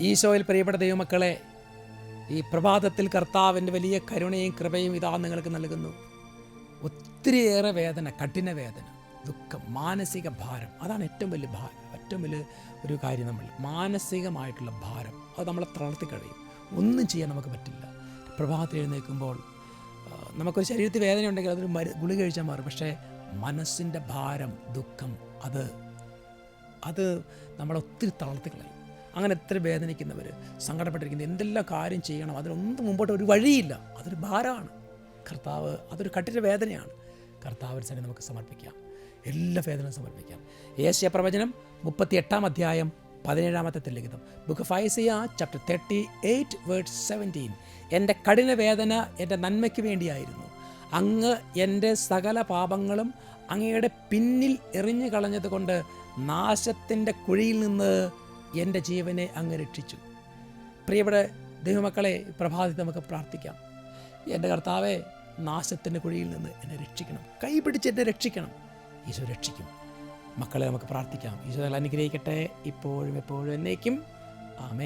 ഈശോയിൽ പ്രിയപ്പെട്ട ദൈവമക്കളെ, ഈ പ്രഭാതത്തിൽ കർത്താവിൻ്റെ വലിയ കരുണയും കൃപയും ഇതാ നിങ്ങൾക്ക് നൽകുന്നു. ഒത്തിരിയേറെ വേദന, കഠിന വേദന, ദുഃഖം, മാനസിക ഭാരം, അതാണ് ഏറ്റവും വലിയ ഭാരം. ഏറ്റവും വലിയ ഒരു കാര്യം, നമ്മൾ മാനസികമായിട്ടുള്ള ഭാരം, അത് നമ്മളെ തളർത്തി കഴിയും. ഒന്നും ചെയ്യാൻ നമുക്ക് പറ്റില്ല. പ്രഭാതത്തിൽ എഴുന്നേൽക്കുമ്പോൾ നമുക്കൊരു ശരീരത്തിൽ വേദന ഉണ്ടെങ്കിൽ അതൊരു ഗുളിക കഴിച്ചാൽ മാറും. പക്ഷേ മനസ്സിൻ്റെ ഭാരം, ദുഃഖം, അത് നമ്മളൊത്തിരി തളർത്തി കളയും. അങ്ങനെ എത്ര വേദനിക്കുന്നവർ, സങ്കടപ്പെട്ടിരിക്കുന്നത്, എന്തെല്ലാം കാര്യം ചെയ്യണം, അതിനൊന്നും മുമ്പോട്ട് ഒരു വഴിയില്ല. അതൊരു ഭാരമാണ്. കർത്താവ്, അതൊരു കഠിന വേദനയാണ്. കർത്താവിന് തന്നെ നമുക്ക് സമർപ്പിക്കാം, എല്ലാ വേദനയും സമർപ്പിക്കാം. യേശയ്യാ പ്രവചനം 38 അധ്യായം 17 ലിഖിതം, ബുക്ക് ഓഫ് ഐസയ്യാ ചാപ്റ്റർ 38 വേഴ്സ് 17. എൻ്റെ കഠിന വേദന എൻ്റെ നന്മയ്ക്ക് വേണ്ടിയായിരുന്നു. അങ്ങ് എൻ്റെ സകല പാപങ്ങളും അങ്ങയുടെ പിന്നിൽ എറിഞ്ഞു കളഞ്ഞതുകൊണ്ട് നാശത്തിൻ്റെ കുഴിയിൽ നിന്ന് എൻ്റെ ജീവനെ അങ്ങ് രക്ഷിച്ചു. പ്രിയപ്പെട്ട ദൈവമക്കളെ, പ്രഭാതത്തിൽ നമുക്ക് പ്രാർത്ഥിക്കാം. എൻ്റെ കർത്താവെ, നാശത്തിൻ്റെ കുഴിയിൽ നിന്ന് എന്നെ രക്ഷിക്കണം, കൈപിടിച്ച് എന്നെ രക്ഷിക്കണം. ഈശോ രക്ഷിക്കും. മക്കളെ, നമുക്ക് പ്രാർത്ഥിക്കാം. ഈശോ അനുഗ്രഹിക്കട്ടെ, ഇപ്പോഴും എപ്പോഴും എന്നേക്കും. ആമേൻ.